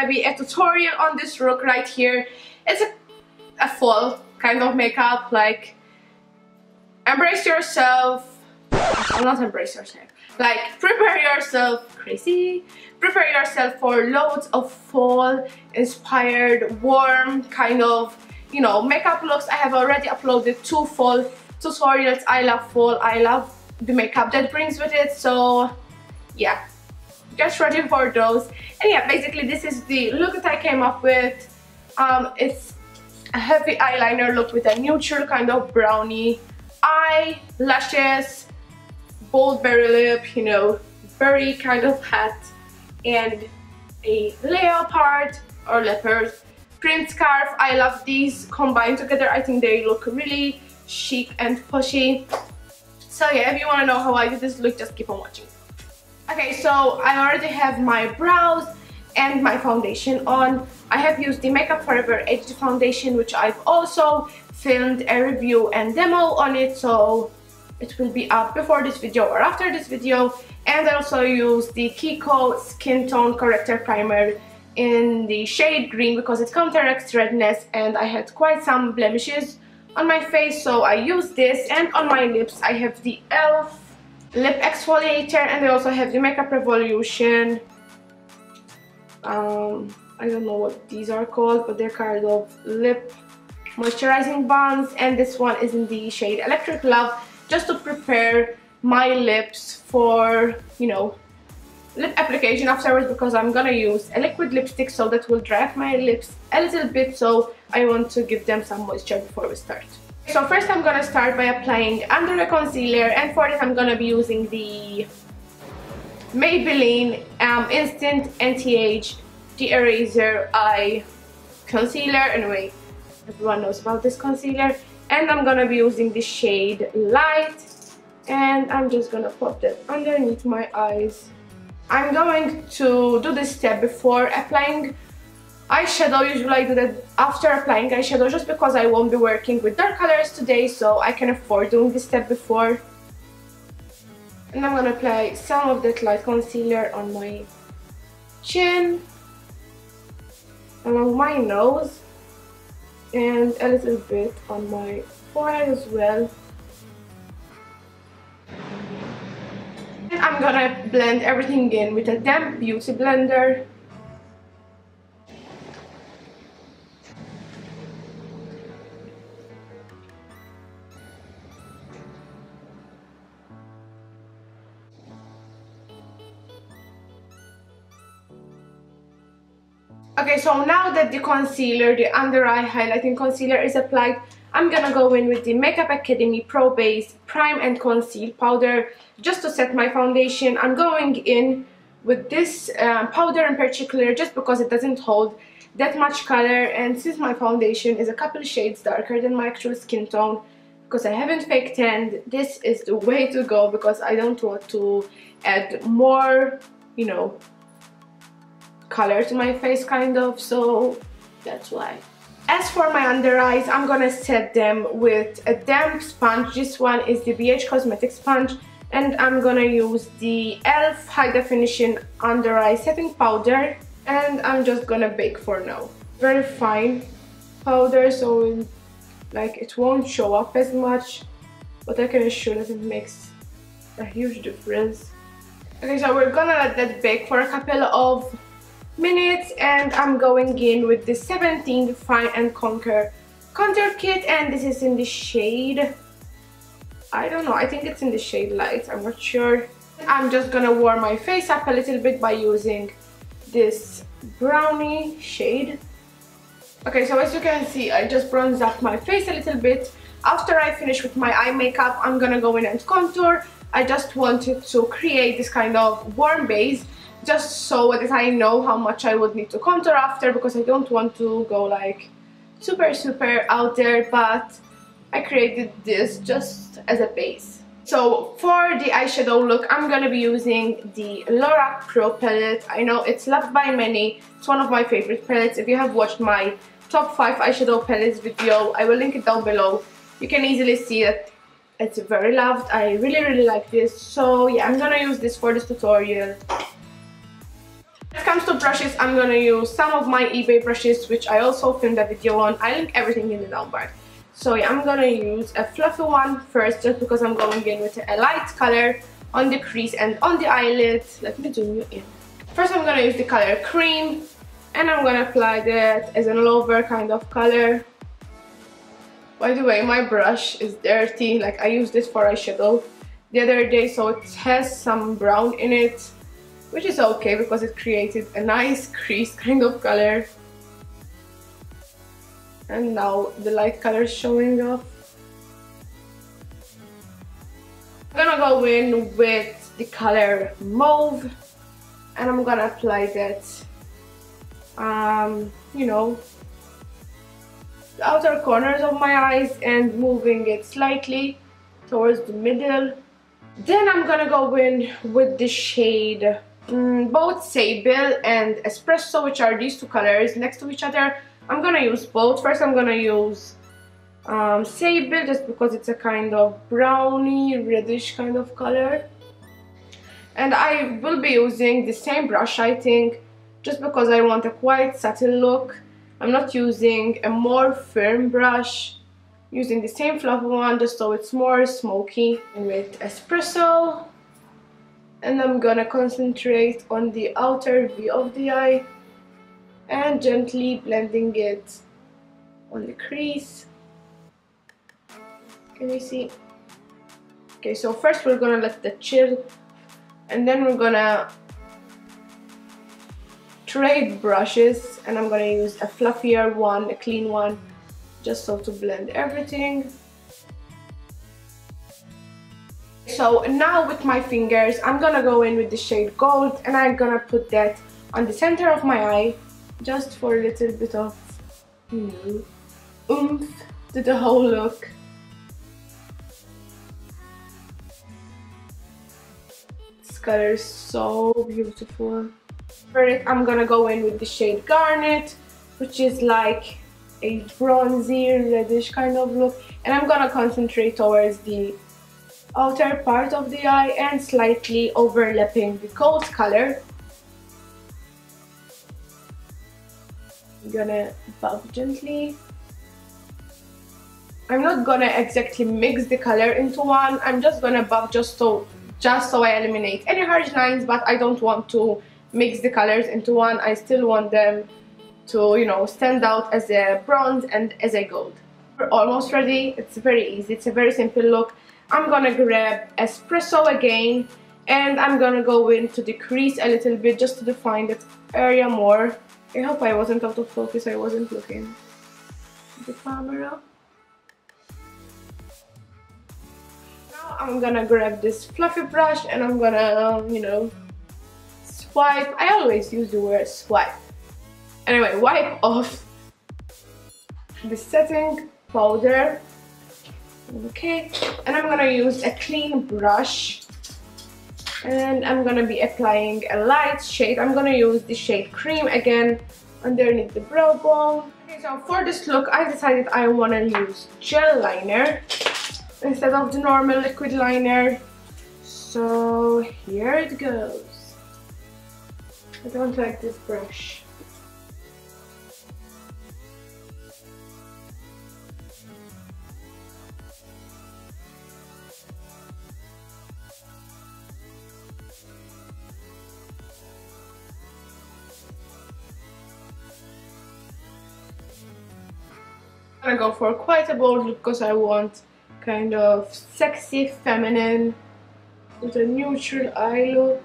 gonna be a tutorial on this look right here. It's a fall kind of makeup, like embrace yourself. Well, not embrace yourself, like prepare yourself, crazy. Prepare yourself for loads of fall inspired, warm kind of, you know, makeup looks. I have already uploaded 2 fall tutorials. I love fall, I love the makeup that brings with it, so yeah, just ready for those. And yeah, basically this is the look that I came up with. It's a heavy eyeliner look with a neutral kind of brownie eye, lashes, bold berry lip, you know, very kind of hat, and a leopard or leopard print scarf. I love these combined together. I think they look really chic and pushy. So yeah, if you want to know how I do this look, just keep on watching. Okay, so I already have my brows and my foundation on. I have used the Makeup Forever HD foundation, which I've also filmed a review and demo on it, so it will be up before this video or after this video. And I also used the Kiko Skin Tone Corrector Primer in the shade green because it counteracts redness and I had quite some blemishes on my face, so I used this. And on my lips I have the e.l.f. lip exfoliator, and I also have the Makeup Revolution. I don't know what these are called, but they're kind of lip moisturizing balms, and this one is in the shade Electric Love, just to prepare my lips for, you know, lip application afterwards, because I'm gonna use a liquid lipstick, so that will dry up my lips a little bit, so I want to give them some moisture before we start. So first I'm gonna start by applying under the concealer, and for this I'm gonna be using the Maybelline Instant Anti-Age De-Eraser Eye Concealer. Anyway, everyone knows about this concealer. And I'm gonna be using the shade Light, and I'm just gonna pop that underneath my eyes. I'm going to do this step before applying eyeshadow. Usually I do that after applying eyeshadow, just because I won't be working with dark colors today, so I can afford doing this step before. And I'm gonna apply some of that light concealer on my chin, along my nose, and a little bit on my forehead as well. And I'm gonna blend everything in with a damp beauty blender. Okay, so now that the concealer, the under eye highlighting concealer is applied, I'm gonna go in with the Makeup Academy Pro Base Prime and Conceal Powder just to set my foundation. I'm going in with this powder in particular just because it doesn't hold that much color, and since my foundation is a couple shades darker than my actual skin tone, because I haven't fake tanned, this is the way to go, because I don't want to add more, you know, color to my face kind of, so that's why. As for my under eyes, I'm gonna set them with a damp sponge. This one is the BH Cosmetics sponge, and I'm gonna use the e.l.f. High Definition Under Eye Setting Powder, and I'm just gonna bake for now. Very fine powder, so like it won't show up as much, but I can assure that it makes a huge difference. Okay, so we're gonna let that bake for a couple of minutes, and I'm going in with the 17 Fine and Conquer Contour Kit, and this is in the shade, I don't know, I think it's in the shade Light, I'm not sure. I'm just gonna warm my face up a little bit by using this brownie shade. Okay, so as you can see, I just bronzed up my face a little bit. After I finish with my eye makeup, I'm gonna go in and contour. I just wanted to create this kind of warm base, just so that I know how much I would need to contour after, because I don't want to go like super out there, but I created this just as a base. So for the eyeshadow look, I'm gonna be using the Lorac Pro Palette. I know it's loved by many, it's one of my favorite palettes. If you have watched my top 5 eyeshadow palettes video, I will link it down below. You can easily see that it's very loved. I really like this, so yeah, I'm gonna use this for this tutorial. Let's comes to brushes, I'm gonna use some of my eBay brushes, which I also filmed a video on. I link everything in the down bar. So yeah, I'm gonna use a fluffy one first, just because I'm going in with a light color on the crease and on the eyelid. Let me zoom you in. First I'm gonna use the color Cream, and I'm gonna apply that as an all over kind of color. By the way, my brush is dirty, like I used this for eyeshadow the other day, so it has some brown in it, which is okay because it created a nice crease kind of color. And now the light color is showing off. I'm gonna go in with the color Mauve, and I'm gonna apply that, you know, the outer corners of my eyes and moving it slightly towards the middle. Then I'm gonna go in with the shade both Sable and Espresso, which are these two colors next to each other. I'm gonna use both. First I'm gonna use Sable, just because it's a kind of browny reddish kind of color, and I will be using the same brush, I think, just because I want a quite subtle look. I'm not using a more firm brush, using the same fluffy one just so it's more smoky. And with Espresso, and I'm gonna concentrate on the outer V of the eye and gently blending it on the crease. Can you see? Okay, so first we're gonna let that chill, and then we're gonna trade brushes, and I'm gonna use a fluffier one, a clean one, just so to blend everything. So now with my fingers, I'm gonna go in with the shade Gold, and I'm gonna put that on the center of my eye, just for a little bit of, you know, oomph to the whole look. This color is so beautiful. For it, I'm gonna go in with the shade Garnet, which is like a bronzy reddish kind of look, and I'm gonna concentrate towards the outer part of the eye and slightly overlapping the gold color. I'm gonna buff gently. I'm not gonna exactly mix the color into one. I'm just gonna buff just so I eliminate any harsh lines, but I don't want to mix the colors into one. I still want them to, you know, stand out as a bronze and as a gold. We're almost ready. It's very easy. It's a very simple look. I'm gonna grab Espresso again, and I'm gonna go into the crease a little bit just to define that area more. I hope I wasn't out of focus. I wasn't looking at the camera. Now I'm gonna grab this fluffy brush, and I'm gonna, you know, swipe. I always use the word swipe. Anyway, wipe off the setting powder. Okay, and I'm gonna use a clean brush, and I'm gonna be applying a light shade. I'm gonna use the shade Cream again underneath the brow bone. Okay, so for this look, I decided I wanna use gel liner instead of the normal liquid liner. So here it goes. I don't like this brush. I'm gonna go for quite a bold look because I want kind of sexy, feminine with a neutral eye look.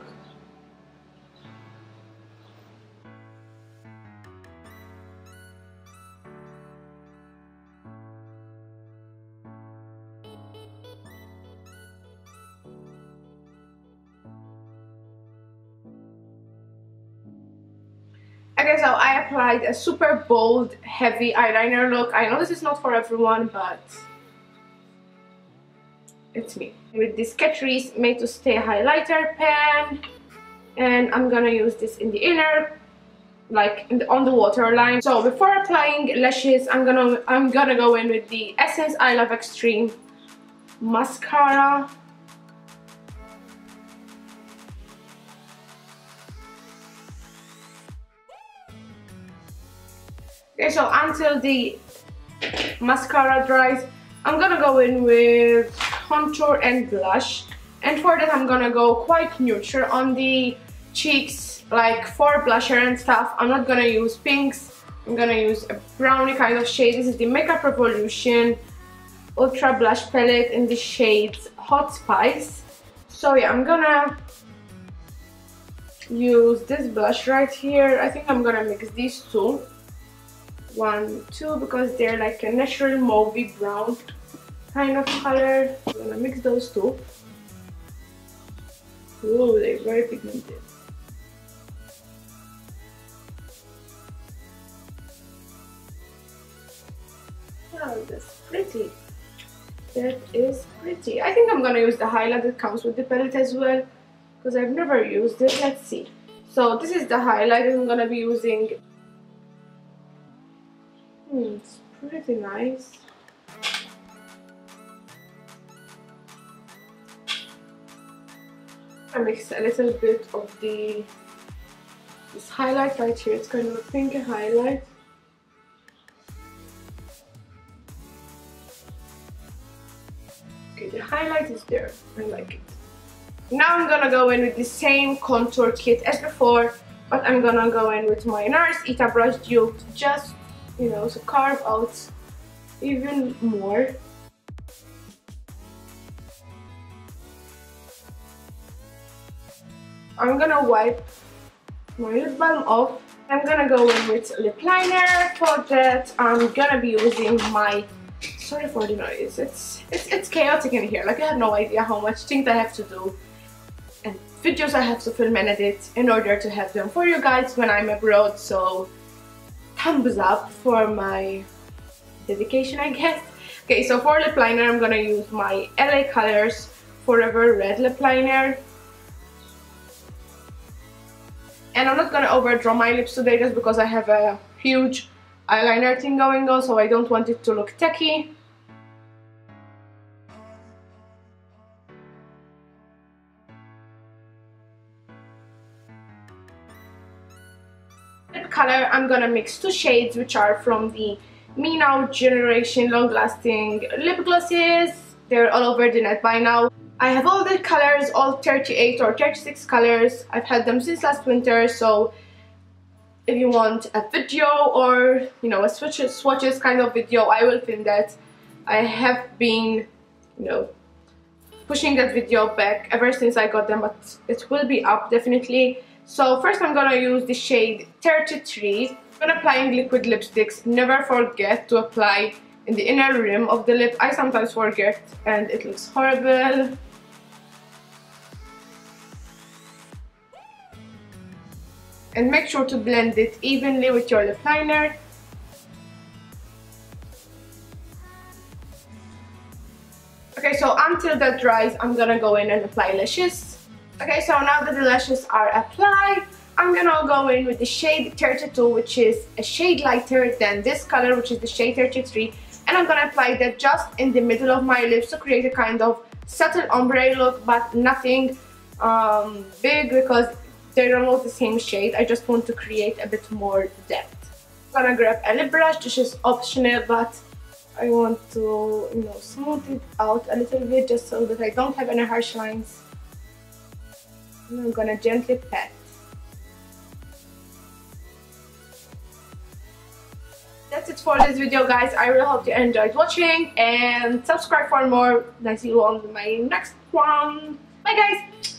Okay, so I applied a super bold, heavy eyeliner look. I know this is not for everyone, but it's me. With this Catrice Made to Stay highlighter pen, and I'm gonna use this in the inner, like on the waterline. So before applying lashes, I'm gonna go in with the Essence I Love Extreme mascara. Okay, so until the mascara dries, I'm gonna go in with contour and blush, and for that I'm gonna go quite neutral on the cheeks, like for blusher and stuff. I'm not gonna use pinks, I'm gonna use a brownie kind of shade. This is the Makeup Revolution Ultra Blush Palette in the shades Hot Spice. So yeah, I'm gonna use this blush right here. I think I'm gonna mix these two. 1, 2, because they're like a natural mauvey brown kind of color. I'm gonna mix those two. Ooh, they're very pigmented. Oh, that's pretty. That is pretty. I think I'm gonna use the highlight that comes with the palette as well, because I've never used it. Let's see. So this is the highlight that I'm gonna be using. It's pretty nice. I mix a little bit of this highlight right here. It's kind of a pinky highlight. Okay, the highlight is there. I like it. Now I'm gonna go in with the same contour kit as before, but I'm gonna go in with my NARS Ita brush dupe, just, you know, to carve out even more. I'm gonna wipe my lip balm off. I'm gonna go in with lip liner. For that, I'm gonna be using my, sorry for the noise, it's chaotic in here. Like, I have no idea how much things I have to do and videos I have to film and edit in order to have them for you guys when I'm abroad. So thumbs up for my dedication, I guess. Okay, so for lip liner, I'm gonna use my LA Colors Forever Red lip liner. And I'm not gonna overdraw my lips today just because I have a huge eyeliner thing going on, so I don't want it to look tacky. Lip color, I'm gonna mix two shades which are from the MeNow Generation Long Lasting Lip Glosses. They're all over the net by now. I have all the colors, all 38 or 36 colors. I've had them since last winter, so if you want a video or, you know, a swatches kind of video, I will film that. I have been, you know, pushing that video back ever since I got them, but it will be up definitely. So first I'm gonna use the shade 33. When applying liquid lipsticks, never forget to apply in the inner rim of the lip. I sometimes forget and it looks horrible. And make sure to blend it evenly with your lip liner. Okay, so until that dries, I'm gonna go in and apply lashes. Okay, so now that the lashes are applied, I'm gonna go in with the shade 32, which is a shade lighter than this color, which is the shade 33. And I'm gonna apply that just in the middle of my lips to create a kind of subtle ombre look, but nothing big, because they're almost the same shade. I just want to create a bit more depth. I'm gonna grab a lip brush. This is optional, but I want to, you know, smooth it out a little bit just so that I don't have any harsh lines. And I'm gonna gently pat. That's it for this video, guys. I really hope you enjoyed watching, and subscribe for more. I see you on my next one. Bye, guys.